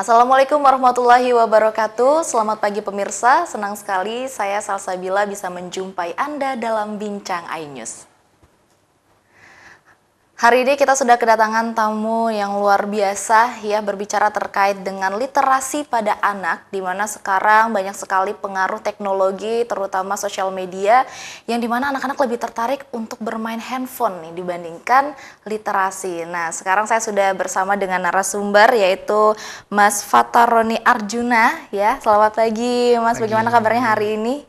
Assalamualaikum warahmatullahi wabarakatuh. Selamat pagi pemirsa, senang sekali saya Salsabila bisa menjumpai Anda dalam Bincang iNews. Hari ini kita sudah kedatangan tamu yang luar biasa ya, berbicara terkait dengan literasi pada anak, di mana sekarang banyak sekali pengaruh teknologi terutama sosial media yang dimana anak-anak lebih tertarik untuk bermain handphone nih dibandingkan literasi. Nah, sekarang saya sudah bersama dengan narasumber yaitu Mas Fataroni Arjuna ya. Selamat pagi Mas, Pagi. bagaimana kabarnya hari ini?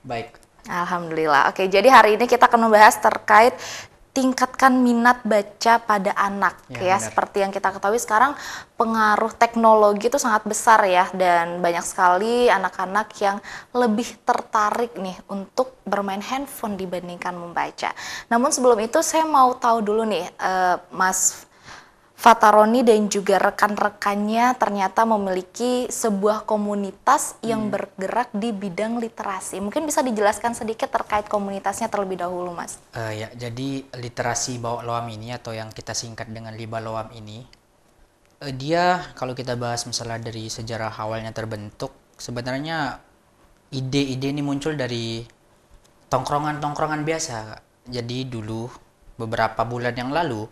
Baik. Alhamdulillah. Oke, jadi hari ini kita akan membahas terkait tingkatkan minat baca pada anak ya, Benar. seperti yang kita ketahui sekarang pengaruh teknologi itu sangat besar ya, dan banyak sekali anak-anak yang lebih tertarik nih untuk bermain handphone dibandingkan membaca. Namun sebelum itu saya mau tahu dulu nih Mas Fataroni dan juga rekan-rekannya ternyata memiliki sebuah komunitas yang bergerak di bidang literasi. Mungkin bisa dijelaskan sedikit terkait komunitasnya terlebih dahulu, Mas. Ya, jadi literasi bawah lawam ini atau yang kita singkat dengan liba lawam ini, dia kalau kita bahas misalnya dari sejarah awalnya terbentuk, sebenarnya ide-ide ini muncul dari tongkrongan-tongkrongan biasa. Jadi dulu beberapa bulan yang lalu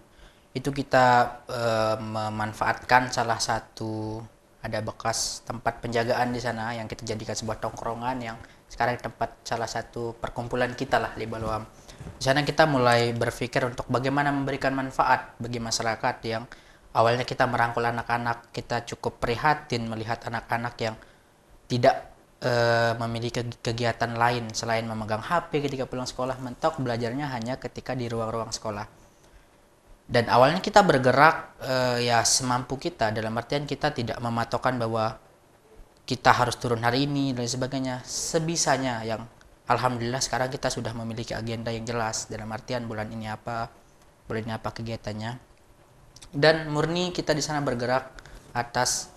itu kita memanfaatkan salah satu ada bekas tempat penjagaan di sana yang kita jadikan sebuah tongkrongan yang sekarang tempat salah satu perkumpulan kita lah di Baluam. Di sana kita mulai berpikir untuk bagaimana memberikan manfaat bagi masyarakat yang awalnya kita merangkul anak-anak, kita cukup prihatin melihat anak-anak yang tidak memiliki kegiatan lain selain memegang HP ketika pulang sekolah, mentok belajarnya hanya ketika di ruang-ruang sekolah. Dan awalnya kita bergerak ya semampu kita, dalam artian kita tidak mematokkan bahwa kita harus turun hari ini dan sebagainya, sebisanya. Yang alhamdulillah sekarang kita sudah memiliki agenda yang jelas, dalam artian bulan ini apa kegiatannya, dan murni kita di sana bergerak atas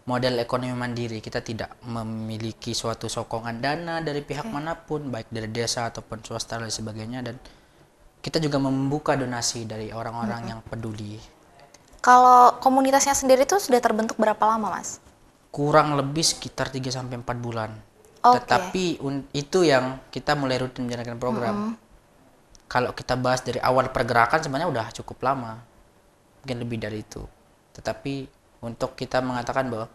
model ekonomi mandiri. Kita tidak memiliki suatu sokongan dana dari pihak manapun, baik dari desa ataupun swasta dan sebagainya, dan kita juga membuka donasi dari orang-orang yang peduli. Kalau komunitasnya sendiri itu sudah terbentuk berapa lama, Mas? Kurang lebih sekitar 3-4 bulan. Oke. Tetapi itu yang kita mulai rutin menjalankan program. Kalau kita bahas dari awal pergerakan sebenarnya udah cukup lama. Mungkin lebih dari itu. Tetapi untuk kita mengatakan bahwa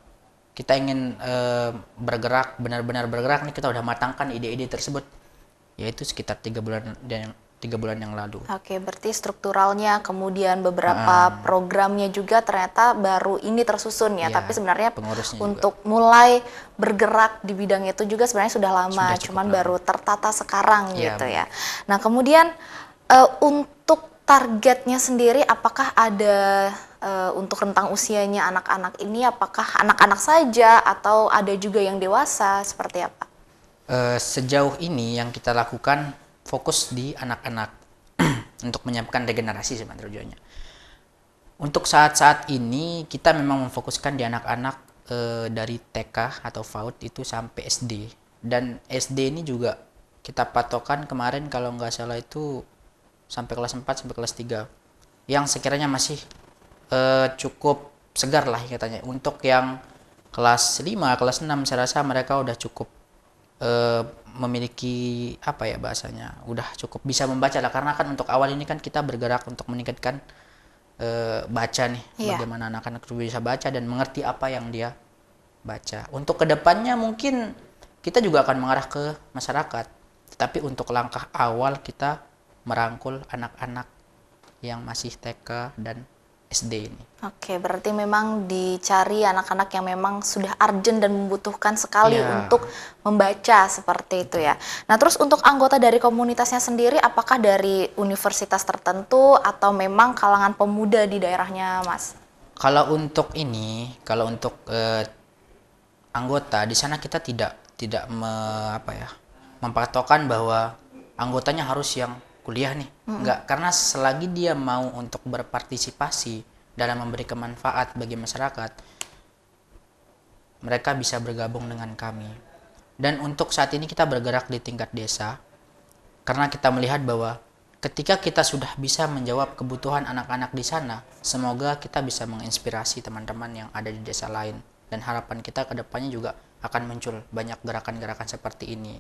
kita ingin bergerak, benar-benar bergerak nih, kita udah matangkan ide-ide tersebut. Yaitu sekitar 3 bulan yang lalu. Oke, berarti strukturalnya kemudian beberapa programnya juga ternyata baru ini tersusun ya, Ya, tapi sebenarnya pengurusnya untuk mulai bergerak di bidang itu juga sebenarnya sudah lama, Sudah cukup cuman lama. baru tertata sekarang Ya, gitu ya. Nah, kemudian untuk targetnya sendiri apakah ada untuk rentang usianya anak-anak ini, apakah anak-anak saja atau ada juga yang dewasa, seperti apa? Sejauh ini yang kita lakukan fokus di anak-anak untuk menyiapkan regenerasi sebenarnya tujuannya. Untuk saat-saat ini kita memang memfokuskan di anak-anak dari TK atau PAUD itu sampai SD, dan SD ini juga kita patokan kemarin kalau nggak salah itu sampai kelas 4 sampai kelas 3 yang sekiranya masih cukup segar lah katanya. Untuk yang kelas 5, kelas 6 saya rasa mereka udah cukup memiliki apa ya bahasanya, udah cukup bisa membaca lah, karena kan untuk awal ini kan kita bergerak untuk meningkatkan baca nih. Bagaimana anak-anak bisa baca dan mengerti apa yang dia baca. Untuk kedepannya mungkin kita juga akan mengarah ke masyarakat, tetapi untuk langkah awal kita merangkul anak-anak yang masih TK dan SD ini. Oke, berarti memang dicari anak-anak yang memang sudah urgent dan membutuhkan sekali untuk membaca seperti itu ya. Nah, terus untuk anggota dari komunitasnya sendiri, apakah dari universitas tertentu atau memang kalangan pemuda di daerahnya, Mas? Kalau untuk anggota di sana kita tidak mempatokkan bahwa anggotanya harus yang kuliah nih. Enggak, karena selagi dia mau untuk berpartisipasi dalam memberikan manfaat bagi masyarakat, mereka bisa bergabung dengan kami. Dan untuk saat ini kita bergerak di tingkat desa, karena kita melihat bahwa ketika kita sudah bisa menjawab kebutuhan anak-anak di sana, semoga kita bisa menginspirasi teman-teman yang ada di desa lain. Dan harapan kita ke depannya juga akan muncul banyak gerakan-gerakan seperti ini.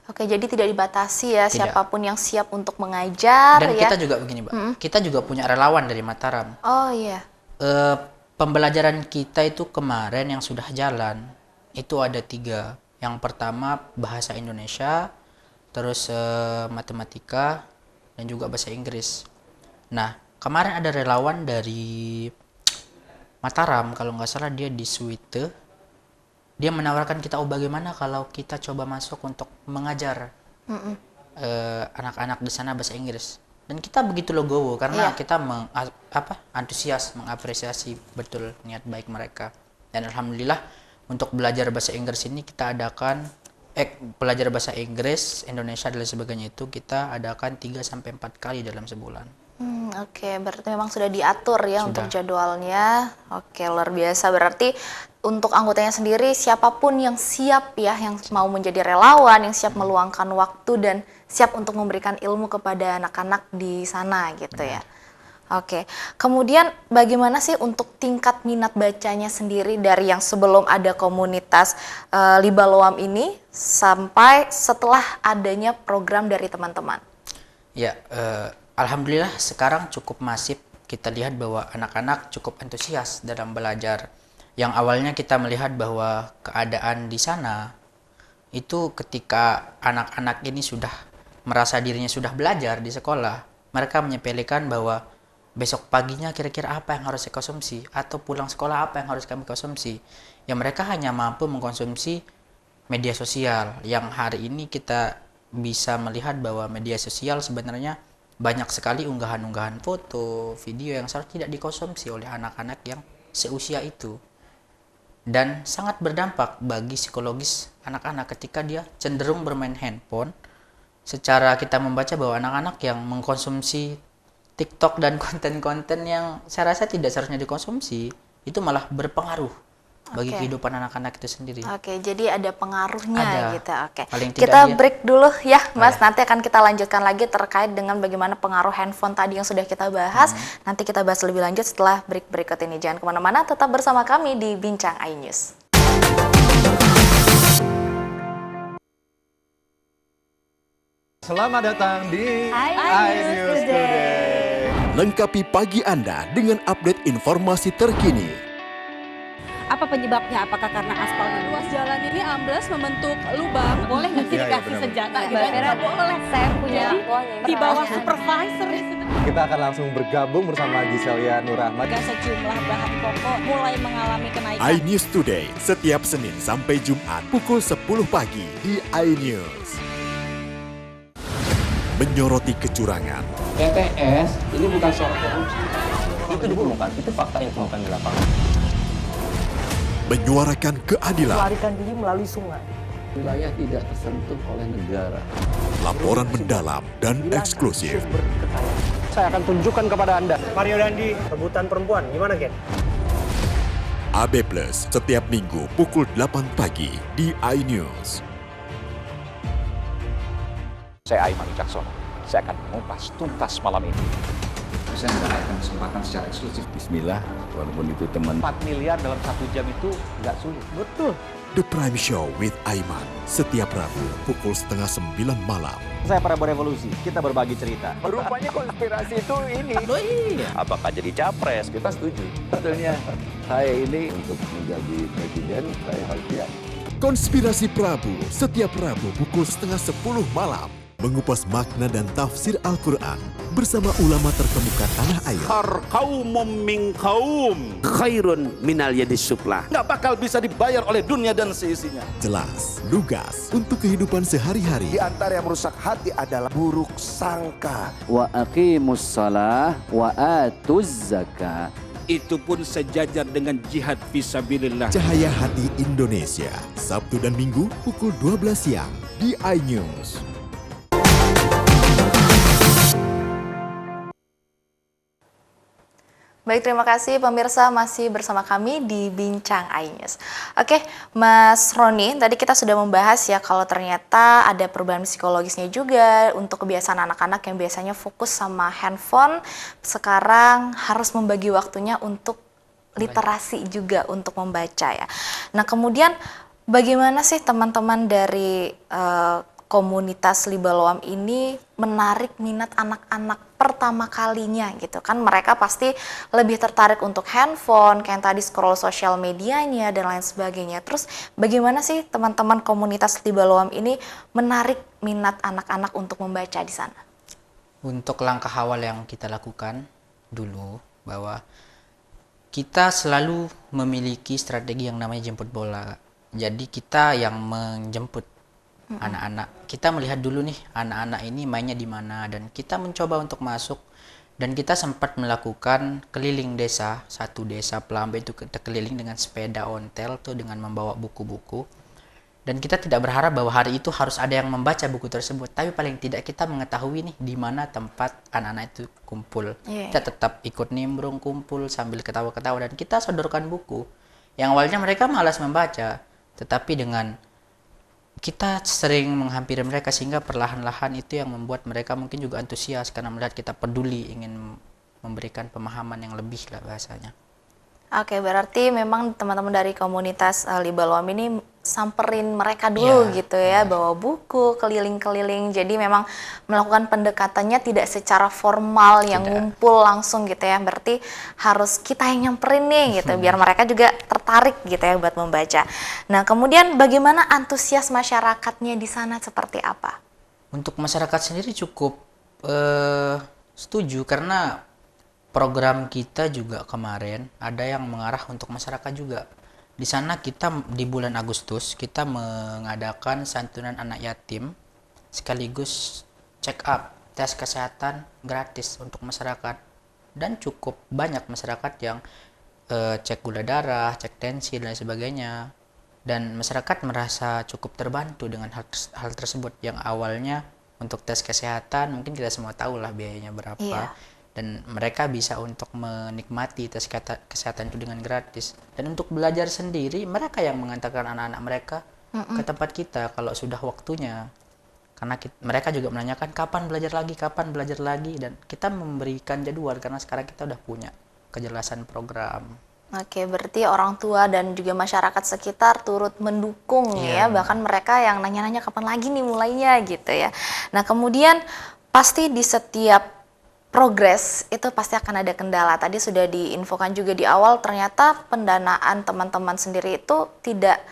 Oke, jadi tidak dibatasi ya, Tidak. siapapun yang siap untuk mengajar Dan ya. kita juga begini, Mbak. Kita juga punya relawan dari Mataram. Oh iya. Pembelajaran kita itu kemarin yang sudah jalan, itu ada 3. Yang pertama bahasa Indonesia, terus matematika, dan juga bahasa Inggris. Nah, kemarin ada relawan dari Mataram, kalau nggak salah dia di Suite. Dia menawarkan kita, bagaimana kalau kita coba masuk untuk mengajar anak-anak di sana bahasa Inggris. Dan kita begitu logowo karena kita antusias, mengapresiasi betul niat baik mereka. Dan alhamdulillah untuk belajar bahasa Inggris ini kita adakan belajar bahasa Inggris, Indonesia dan sebagainya itu kita adakan 3 sampai 4 kali dalam sebulan. Oke, berarti memang sudah diatur ya Sudah. untuk jadwalnya. Oke, luar biasa. Berarti untuk anggotanya sendiri, siapapun yang siap ya, yang mau menjadi relawan, yang siap meluangkan waktu dan siap untuk memberikan ilmu kepada anak-anak di sana gitu ya. Oke, kemudian bagaimana sih untuk tingkat minat bacanya sendiri dari yang sebelum ada komunitas Liba Loam ini sampai setelah adanya program dari teman-teman? Ya, alhamdulillah sekarang cukup masif. Kita lihat bahwa anak-anak cukup antusias dalam belajar. Yang awalnya kita melihat bahwa keadaan di sana itu ketika anak-anak ini sudah merasa dirinya sudah belajar di sekolah, mereka menyepelekan bahwa besok paginya kira-kira apa yang harus saya konsumsi, atau pulang sekolah apa yang harus kami konsumsi. Ya mereka hanya mampu mengkonsumsi media sosial, yang hari ini kita bisa melihat bahwa media sosial sebenarnya banyak sekali unggahan-unggahan foto, video yang seharusnya tidak dikonsumsi oleh anak-anak yang seusia itu. Dan sangat berdampak bagi psikologis anak-anak ketika dia cenderung bermain handphone. Secara kita membaca bahwa anak-anak yang mengkonsumsi TikTok dan konten-konten yang saya rasa tidak seharusnya dikonsumsi, itu malah berpengaruh bagi kehidupan anak-anak itu sendiri. Oke, jadi ada pengaruhnya Ada. gitu. Oke. Paling tidak Kita dia- break dulu ya, Mas. Nanti akan kita lanjutkan lagi terkait dengan bagaimana pengaruh handphone tadi yang sudah kita bahas. Nanti kita bahas lebih lanjut setelah break berikut ini. Jangan kemana-mana, tetap bersama kami di Bincang iNews. Selamat datang di iNews Today. Lengkapi pagi Anda dengan update informasi terkini. Apa penyebabnya? Apakah karena aspalnya Ruas jalan ini ambles membentuk lubang. boleh nggak sih Iya, dikasih benar-benar. senjata gitu? Nggak boleh. Saya punya di bawah supervisor. Kita akan langsung bergabung bersama Giselia Nur Ahmad. Sejumlah bahan pokok mulai mengalami kenaikan. iNews Today setiap Senin sampai Jumat pukul 10 pagi di iNews. Menyoroti kecurangan, PTS ini bukan soal korupsi. Itu ditemukan, itu fakta yang ditemukan di lapangan. menyuarakan keadilan, melarikan diri melalui sungai. Wilayah tidak tersentuh oleh negara. laporan mendalam dan eksklusif. Saya akan tunjukkan kepada Anda. Mario Dandi, rebutan perempuan, gimana Ken? AB Plus setiap Minggu pukul 8 pagi di iNews. Saya Aiman Wicaksono. Saya akan mengupas tuntas malam ini. Saya mendapatkan kesempatan secara eksklusif. Bismillah, walaupun itu teman. 4 miliar dalam 1 jam itu nggak sulit. Betul. The Prime Show with Aiman setiap Rabu pukul 8:30 malam. Saya Prabowo Revolusi, kita berbagi cerita. Rupanya konspirasi itu ini. Apakah jadi capres? Kita setuju. Sebetulnya saya ini untuk menjadi presiden, saya harus siap. Konspirasi Prabu setiap Rabu pukul 9:30 malam. Mengupas makna dan tafsir Al-Quran bersama ulama terkemuka tanah air. Kaumum min kaum khairun minal yadis suflah. Nggak bakal bisa dibayar oleh dunia dan seisinya. Jelas, lugas untuk kehidupan sehari-hari. Di antara yang merusak hati adalah buruk sangka. Wa aqimus salah wa atuz zakah. Itu pun sejajar dengan jihad fisabilillah. Cahaya Hati Indonesia, Sabtu dan Minggu pukul 12 siang di iNews. Baik, terima kasih pemirsa masih bersama kami di Bincang iNews. Oke, Mas Roni, tadi kita sudah membahas ya kalau ternyata ada perubahan psikologisnya juga untuk kebiasaan anak-anak yang biasanya fokus sama handphone, sekarang harus membagi waktunya untuk literasi juga untuk membaca ya. Nah, kemudian bagaimana sih teman-teman dari komunitas Liba Loam ini menarik minat anak-anak pertama kalinya gitu kan? Mereka pasti lebih tertarik untuk handphone, kayak yang tadi scroll sosial medianya dan lain sebagainya. Terus bagaimana sih teman-teman komunitas Liba Loam ini menarik minat anak-anak untuk membaca di sana? Untuk langkah awal yang kita lakukan dulu, bahwa kita selalu memiliki strategi yang namanya jemput bola. Jadi kita yang menjemput anak-anak. Kita melihat dulu nih anak-anak ini mainnya di mana, dan kita mencoba untuk masuk, dan kita sempat melakukan keliling desa, satu desa Pelambe itu kita keliling dengan sepeda ontel tuh, dengan membawa buku-buku. Dan kita tidak berharap bahwa hari itu harus ada yang membaca buku tersebut, tapi paling tidak kita mengetahui nih di mana tempat anak-anak itu kumpul. Kita tetap ikut nimbrung, kumpul sambil ketawa-ketawa, dan kita sodorkan buku. Yang awalnya mereka malas membaca, tetapi dengan kita sering menghampiri mereka sehingga perlahan-lahan itu yang membuat mereka mungkin juga antusias karena melihat kita peduli, ingin memberikan pemahaman yang lebih lah bahasanya. Oke, berarti memang teman-teman dari komunitas Liba Loam ini samperin mereka dulu gitu ya, bawa buku, keliling-keliling. Jadi memang melakukan pendekatannya tidak secara formal yang ngumpul langsung gitu ya. Berarti harus kita yang nyamperin nih gitu, biar mereka juga tertarik gitu ya buat membaca. Nah, kemudian bagaimana antusias masyarakatnya di sana seperti apa? Untuk masyarakat sendiri cukup setuju, karena program kita juga kemarin ada yang mengarah untuk masyarakat juga. Di sana kita di bulan Agustus kita mengadakan santunan anak yatim sekaligus check up, tes kesehatan gratis untuk masyarakat, dan cukup banyak masyarakat yang cek gula darah, cek tensi dan sebagainya, dan masyarakat merasa cukup terbantu dengan hal tersebut. Yang awalnya untuk tes kesehatan mungkin kita semua tahu lah biayanya berapa, dan mereka bisa untuk menikmati tes kesehatan itu dengan gratis. Dan untuk belajar sendiri, mereka yang mengantarkan anak-anak mereka ke tempat kita kalau sudah waktunya. Karena mereka juga menanyakan kapan belajar lagi, dan kita memberikan jadwal karena sekarang kita udah punya kejelasan program. Oke, berarti orang tua dan juga masyarakat sekitar turut mendukung ya, bahkan mereka yang nanya-nanya kapan lagi nih mulainya gitu ya. Nah, kemudian pasti di setiap progres itu pasti akan ada kendala. Tadi sudah diinfokan juga di awal, ternyata pendanaan teman-teman sendiri itu tidak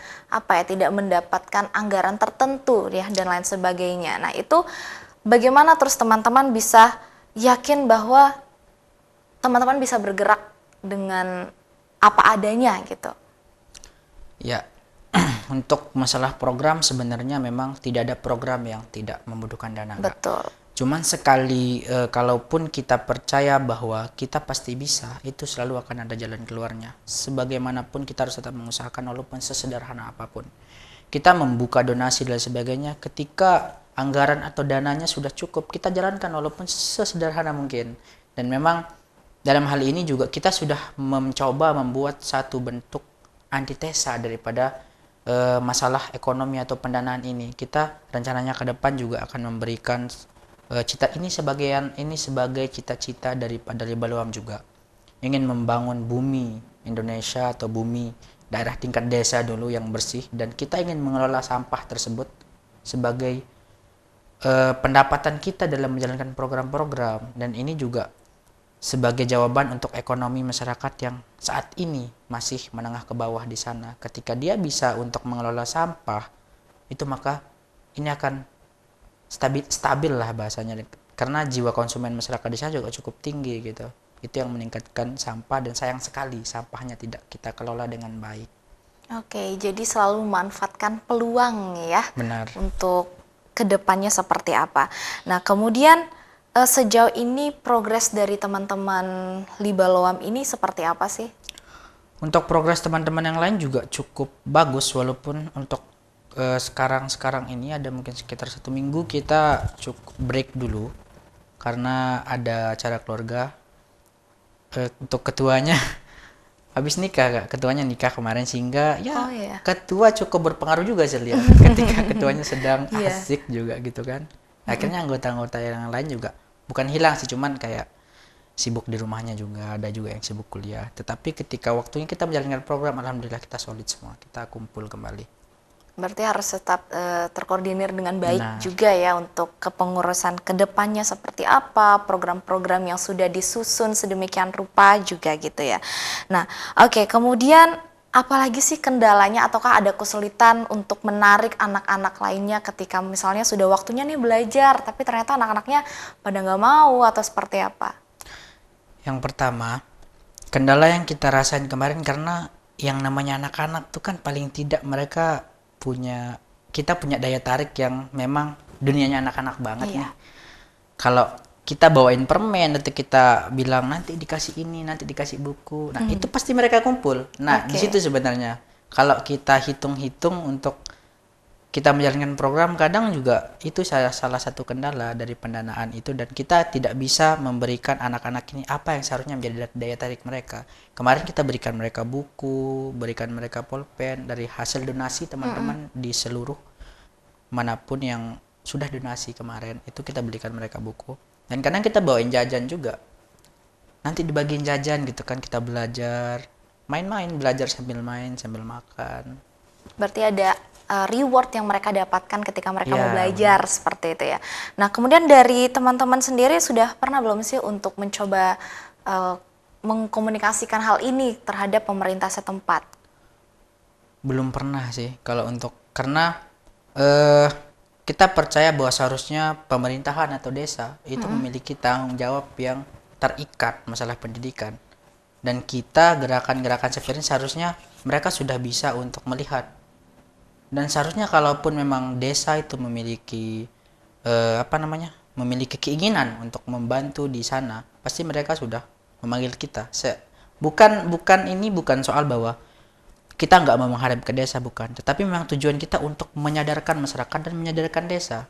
tidak mendapatkan anggaran tertentu ya dan lain sebagainya. Nah, itu bagaimana terus teman-teman bisa yakin bahwa teman-teman bisa bergerak dengan apa adanya gitu? Ya, untuk masalah program sebenarnya memang tidak ada program yang tidak membutuhkan dana. Betul. Cuman sekali kalaupun kita percaya bahwa kita pasti bisa, itu selalu akan ada jalan keluarnya. Sebagaimanapun kita harus tetap mengusahakan walaupun sesederhana apapun. Kita membuka donasi dan sebagainya, ketika anggaran atau dananya sudah cukup, kita jalankan walaupun sesederhana mungkin. Dan memang dalam hal ini juga kita sudah mencoba membuat satu bentuk antitesa daripada masalah ekonomi atau pendanaan ini. Kita rencananya ke depan juga akan memberikan ini sebagai cita-cita daripada Liba Loam juga, ingin membangun bumi Indonesia atau bumi daerah tingkat desa dulu yang bersih, dan kita ingin mengelola sampah tersebut sebagai pendapatan kita dalam menjalankan program-program, dan ini juga sebagai jawaban untuk ekonomi masyarakat yang saat ini masih menengah ke bawah di sana. Ketika dia bisa untuk mengelola sampah itu, maka ini akan stabil lah bahasanya, karena jiwa konsumen masyarakat di sana juga cukup tinggi gitu. Itu yang meningkatkan sampah, dan sayang sekali sampahnya tidak kita kelola dengan baik. Oke, jadi selalu memanfaatkan peluang ya. Benar. Untuk kedepannya seperti apa. Nah, kemudian sejauh ini progres dari teman-teman Liba Loam ini seperti apa sih? Untuk progres teman-teman yang lain juga cukup bagus, walaupun untuk sekarang ini ada mungkin sekitar 1 minggu kita cukup break dulu karena ada acara keluarga. untuk ketuanya habis nikah, Kak. Ketuanya nikah kemarin sehingga Oh, iya. ketua cukup berpengaruh juga saya lihat ketika ketuanya sedang Iya. asik juga gitu kan. Akhirnya anggota-anggota yang lain juga bukan hilang sih, cuman kayak sibuk di rumahnya juga, ada juga yang sibuk kuliah. Tetapi ketika waktunya kita menjalankan program, alhamdulillah kita solid semua, kita kumpul kembali. Berarti harus tetap terkoordinir dengan baik Nah. juga ya untuk kepengurusan kedepannya seperti apa, program-program yang sudah disusun sedemikian rupa juga gitu ya. Nah, oke, kemudian apalagi sih kendalanya ataukah ada kesulitan untuk menarik anak-anak lainnya ketika misalnya sudah waktunya nih belajar, tapi ternyata anak-anaknya pada nggak mau atau seperti apa? Yang pertama, kendala yang kita rasain kemarin karena yang namanya anak-anak tuh kan paling tidak mereka kita punya daya tarik yang memang dunianya anak-anak banget nih. Kalau kita bawain permen, nanti kita bilang nanti dikasih ini, nanti dikasih buku. Nah, itu pasti mereka kumpul. Nah, di situ sebenarnya kalau kita hitung-hitung untuk kita menjalankan program, kadang juga itu salah satu kendala dari pendanaan itu, dan kita tidak bisa memberikan anak-anak ini apa yang seharusnya menjadi daya tarik mereka. Kemarin kita berikan mereka buku, berikan mereka pulpen dari hasil donasi teman-teman di seluruh manapun yang sudah donasi kemarin, itu kita berikan mereka buku. Dan kadang kita bawain jajan juga. Nanti dibagiin jajan gitu kan, kita belajar, main-main, belajar sambil main, sambil makan. Berarti ada reward yang mereka dapatkan ketika mereka mau belajar seperti itu ya. Nah, kemudian dari teman-teman sendiri sudah pernah belum sih untuk mencoba mengkomunikasikan hal ini terhadap pemerintah setempat? Belum pernah sih kalau untuk, karena kita percaya bahwa seharusnya pemerintahan atau desa itu memiliki tanggung jawab yang terikat masalah pendidikan. Dan kita gerakan-gerakan seperti ini seharusnya mereka sudah bisa untuk melihat. Dan seharusnya kalaupun memang desa itu memiliki memiliki keinginan untuk membantu di sana, pasti mereka sudah memanggil kita. Bukan soal bahwa kita nggak mau menghadap ke desa, bukan. Tetapi memang tujuan kita untuk menyadarkan masyarakat dan menyadarkan desa.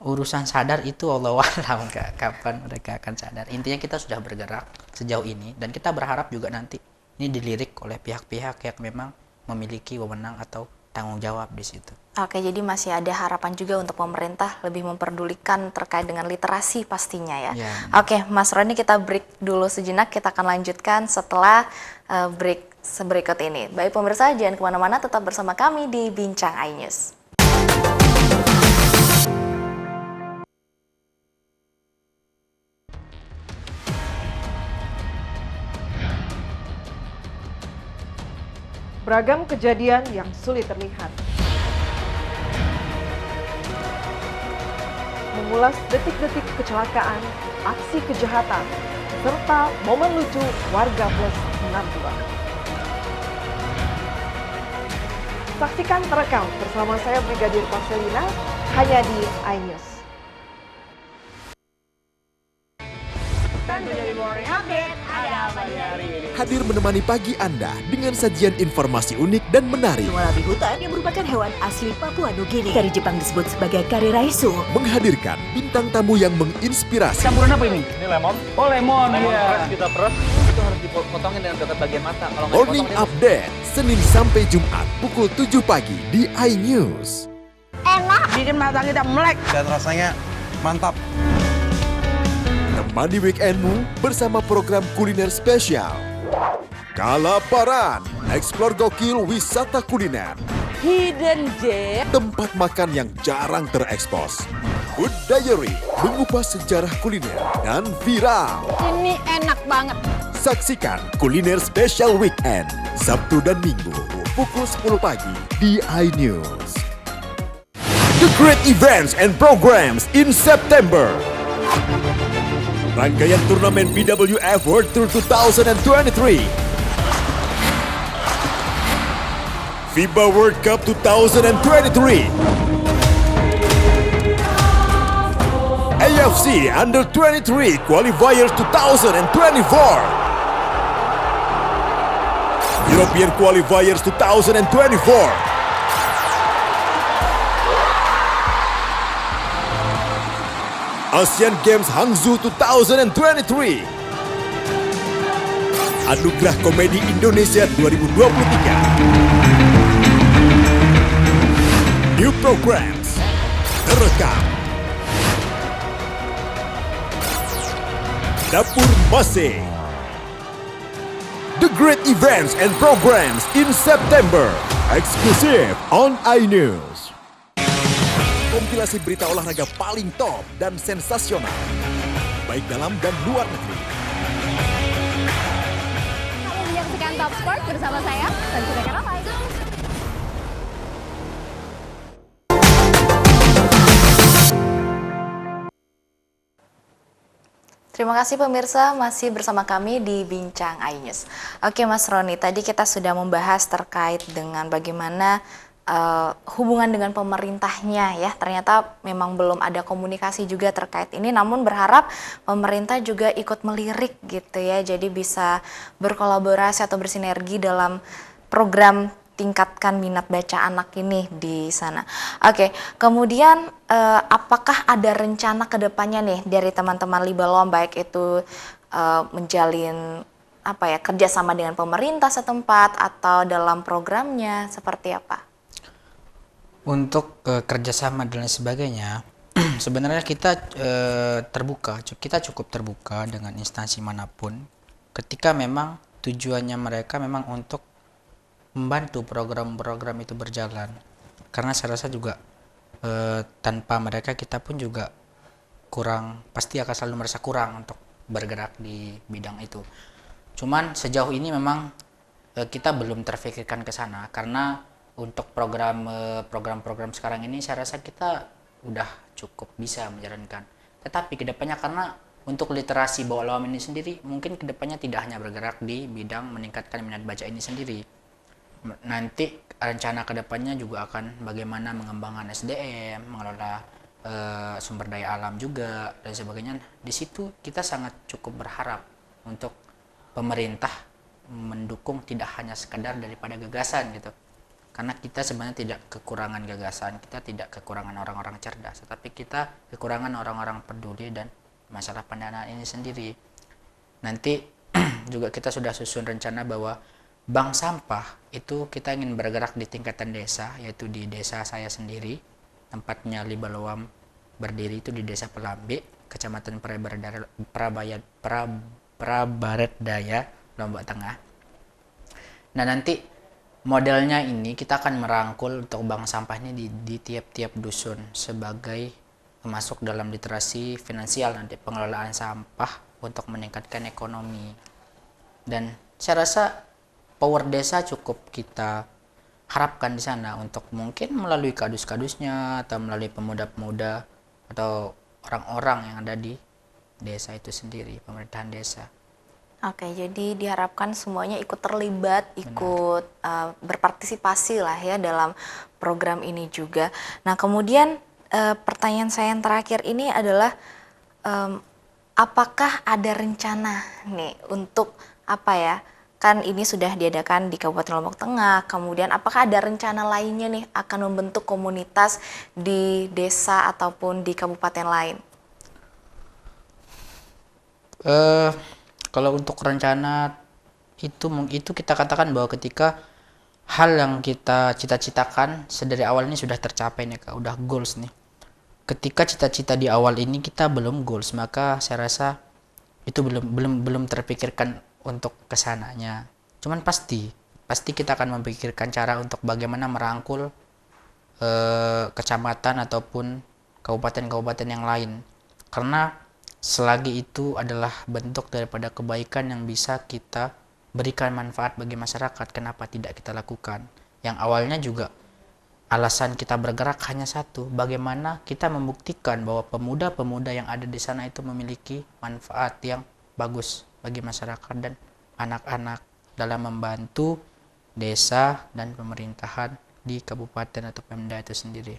Urusan sadar itu Allah alam, kapan mereka akan sadar. Intinya kita sudah bergerak sejauh ini, dan kita berharap juga nanti ini dilirik oleh pihak-pihak yang memang memiliki wewenang atau tanggung jawab di situ. Oke, jadi masih ada harapan juga untuk pemerintah lebih memperdulikan terkait dengan literasi pastinya ya. Oke, Mas Roni, kita break dulu sejenak, kita akan lanjutkan setelah break berikut ini. Baik pemirsa, jangan kemana-mana, tetap bersama kami di Bincang iNews. Beragam kejadian yang sulit terlihat. Mengulas detik-detik kecelakaan, aksi kejahatan, serta momen lucu warga plus 62. Saksikan terekam bersama saya Brigadir Marcelina hanya di iNews. Hadir menemani pagi Anda dengan sajian informasi unik dan menarik. Walabi hutan yang merupakan hewan asli Papua Nugini. Dari Jepang disebut sebagai kare raisu. Menghadirkan bintang tamu yang menginspirasi. Campuran apa ini? Ini lemon. Oh, lemon. Peras kita peras. Itu harus dipotongin dengan dekat bagian mata. Kalau nggak Morning dipotong, Update, Senin sampai Jumat pukul 7 pagi di iNews. Enak. Bikin mata kita melek. Dan rasanya mantap. Temani weekendmu bersama program kuliner spesial. Kalaparan, eksplor gokil wisata kuliner. Hidden gem. Tempat makan yang jarang terekspos. Food Diary, mengupas sejarah kuliner dan viral. Ini enak banget. Saksikan kuliner spesial weekend, Sabtu dan Minggu, pukul 10 pagi di iNews. The great events and programs in September. Rangkaian turnamen BWF World Tour 2023. FIBA World Cup 2023. AFC Under 23 Qualifiers 2024. European Qualifiers 2024. Asian Games Hangzhou 2023. Anugerah Komedi Indonesia 2023. New programs terekam. Dapur Masing. The Great Events and Programs in September. Eksklusif on iNews. Kompilasi berita olahraga paling top dan sensasional, baik dalam dan luar negeri. Kamu menyaksikan Top Sport bersama saya, Tentu Karamai. Terima kasih pemirsa, masih bersama kami di Bincang iNews. Oke Mas Roni, tadi kita sudah membahas terkait dengan bagaimana hubungan dengan pemerintahnya ya. Ternyata memang belum ada komunikasi juga terkait ini, namun berharap pemerintah juga ikut melirik gitu ya. Jadi bisa berkolaborasi atau bersinergi dalam program tingkatkan minat baca anak ini di sana. Oke, kemudian apakah ada rencana ke depannya nih dari teman-teman Libalom, baik itu menjalin kerjasama dengan pemerintah setempat atau dalam programnya seperti apa? Untuk kerjasama dan lain sebagainya, sebenarnya kita kita cukup terbuka dengan instansi manapun ketika memang tujuannya mereka memang untuk membantu program-program itu berjalan. Karena saya rasa juga tanpa mereka kita pun juga pasti akan selalu merasa kurang untuk bergerak di bidang itu. Cuman sejauh ini memang kita belum terfikirkan ke sana, karena untuk program-program sekarang ini saya rasa kita udah cukup bisa menjalankan. Tetapi kedepannya, karena untuk literasi bawah lawam ini sendiri mungkin kedepannya tidak hanya bergerak di bidang meningkatkan minat baca ini sendiri. Nanti rencana kedepannya juga akan bagaimana mengembangkan SDM, mengelola sumber daya alam juga dan sebagainya. Di situ kita sangat cukup berharap untuk pemerintah mendukung, tidak hanya sekedar daripada gagasan gitu. Karena kita sebenarnya tidak kekurangan gagasan, kita tidak kekurangan orang-orang cerdas, tetapi kita kekurangan orang-orang peduli dan masalah pendanaan ini sendiri. Nanti juga kita sudah susun rencana bahwa bank sampah itu kita ingin bergerak di tingkatan desa, yaitu di desa saya sendiri, tempatnya Libalowam berdiri itu di Desa Pelambe, Kecamatan Prabaret Daya, Lombok Tengah. Nah nanti modelnya ini kita akan merangkul untuk bank sampah ini di tiap-tiap dusun sebagai masuk dalam literasi finansial nanti pengelolaan sampah untuk meningkatkan ekonomi. Dan saya rasa power desa cukup kita harapkan di sana untuk mungkin melalui kadus-kadusnya atau melalui pemuda-pemuda atau orang-orang yang ada di desa itu sendiri, pemerintahan desa. Oke, jadi diharapkan semuanya ikut terlibat, ikut berpartisipasi lah ya dalam program ini juga. Nah kemudian pertanyaan saya yang terakhir ini adalah apakah ada rencana nih untuk kan ini sudah diadakan di Kabupaten Lombok Tengah, kemudian apakah ada rencana lainnya nih akan membentuk komunitas di desa ataupun di kabupaten lain? Kalau untuk rencana itu kita katakan bahwa ketika hal yang kita cita-citakan sedari awal ini sudah tercapai nih Kak, udah goals nih. Ketika cita-cita di awal ini kita belum goals, maka saya rasa itu belum terpikirkan untuk kesananya. Cuman pasti kita akan memikirkan cara untuk bagaimana merangkul kecamatan ataupun kabupaten-kabupaten yang lain. Karena selagi itu adalah bentuk daripada kebaikan yang bisa kita berikan manfaat bagi masyarakat, kenapa tidak kita lakukan? Yang awalnya juga alasan kita bergerak hanya satu, bagaimana kita membuktikan bahwa pemuda-pemuda yang ada di sana itu memiliki manfaat yang bagus bagi masyarakat dan anak-anak dalam membantu desa dan pemerintahan di kabupaten atau Pemda itu sendiri.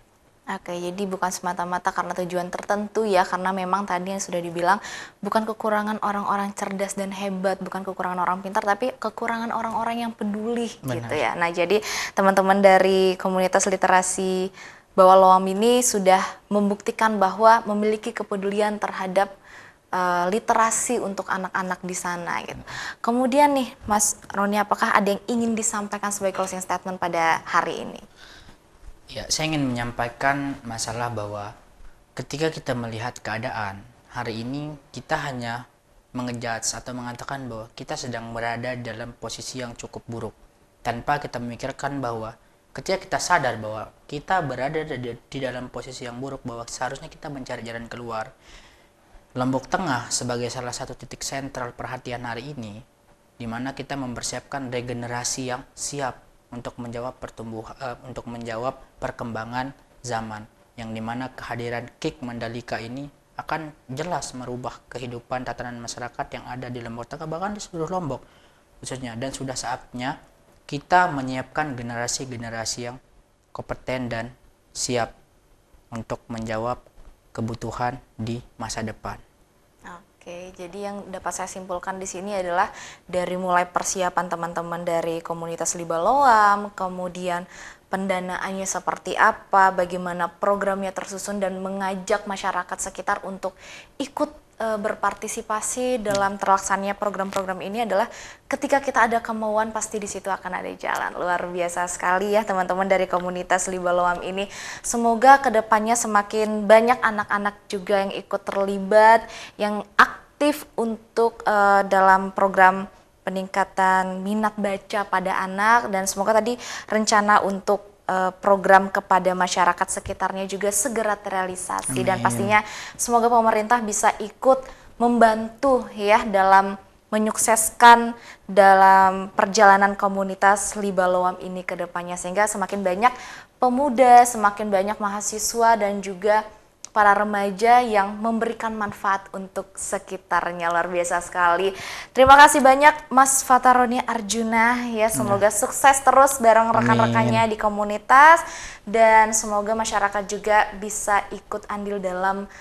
Oke, jadi bukan semata-mata karena tujuan tertentu ya, karena memang tadi yang sudah dibilang bukan kekurangan orang-orang cerdas dan hebat, bukan kekurangan orang pintar, tapi kekurangan orang-orang yang peduli. Benar. Gitu ya. Nah, jadi teman-teman dari komunitas literasi Bawah Lawam ini sudah membuktikan bahwa memiliki kepedulian terhadap literasi untuk anak-anak di sana gitu. Kemudian nih Mas Roni, apakah ada yang ingin disampaikan sebagai closing statement pada hari ini? Ya, saya ingin menyampaikan masalah bahwa ketika kita melihat keadaan hari ini, kita hanya mengejudge atau mengatakan bahwa kita sedang berada dalam posisi yang cukup buruk, tanpa kita memikirkan bahwa ketika kita sadar bahwa kita berada di dalam posisi yang buruk, bahwa seharusnya kita mencari jalan keluar. Lombok Tengah sebagai salah satu titik sentral perhatian hari ini, di mana kita mempersiapkan regenerasi yang siap untuk menjawab untuk menjawab perkembangan zaman, yang dimana kehadiran KIK Mandalika ini akan jelas merubah kehidupan tatanan masyarakat yang ada di Lombok Tengah, bahkan di seluruh Lombok khususnya. Dan sudah saatnya kita menyiapkan generasi-generasi yang kompeten dan siap untuk menjawab kebutuhan di masa depan. Oke, jadi yang dapat saya simpulkan di sini adalah dari mulai persiapan teman-teman dari komunitas Liba Loam, kemudian pendanaannya seperti apa, bagaimana programnya tersusun, dan mengajak masyarakat sekitar untuk ikut berpartisipasi dalam terlaksananya program-program ini adalah ketika kita ada kemauan pasti di situ akan ada jalan. Luar biasa sekali ya teman-teman dari komunitas Liba Loam ini. Semoga kedepannya semakin banyak anak-anak juga yang ikut terlibat, yang aktif untuk dalam program peningkatan minat baca pada anak, dan semoga tadi rencana untuk program kepada masyarakat sekitarnya juga segera terrealisasi. Amin. Dan pastinya semoga pemerintah bisa ikut membantu ya dalam menyukseskan dalam perjalanan komunitas Liba Loam ini ke depannya, sehingga semakin banyak pemuda, semakin banyak mahasiswa dan juga para remaja yang memberikan manfaat untuk sekitarnya. Luar biasa sekali. Terima kasih banyak Mas Fataroni Arjuna ya, semoga sukses terus bareng rekan-rekannya di komunitas, dan semoga masyarakat juga bisa ikut andil dalam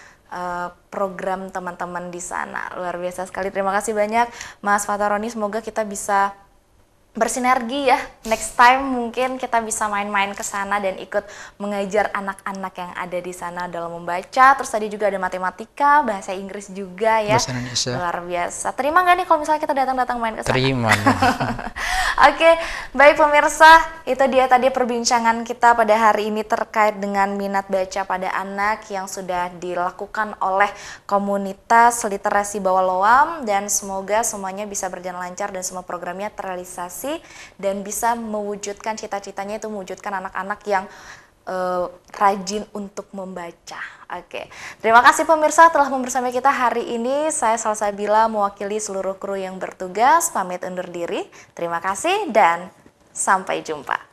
program teman-teman di sana. Luar biasa sekali. Terima kasih banyak Mas Fataroni, semoga kita bisa bersinergi ya. Next time mungkin kita bisa main-main ke sana dan ikut mengajar anak-anak yang ada di sana dalam membaca. Terus tadi juga ada matematika, bahasa Inggris juga ya. Bahasa Indonesia. Luar biasa. Terima nggak nih kalau misalnya kita datang-datang main ke sana? Terima. Oke, baik pemirsa, itu dia tadi perbincangan kita pada hari ini terkait dengan minat baca pada anak yang sudah dilakukan oleh komunitas literasi Bawah Loam, dan semoga semuanya bisa berjalan lancar dan semua programnya terrealisasi dan bisa mewujudkan cita-citanya, itu mewujudkan anak-anak yang rajin untuk membaca. Oke, terima kasih pemirsa telah membersama kita hari ini. Saya Salsabila mewakili seluruh kru yang bertugas pamit undur diri. Terima kasih dan sampai jumpa.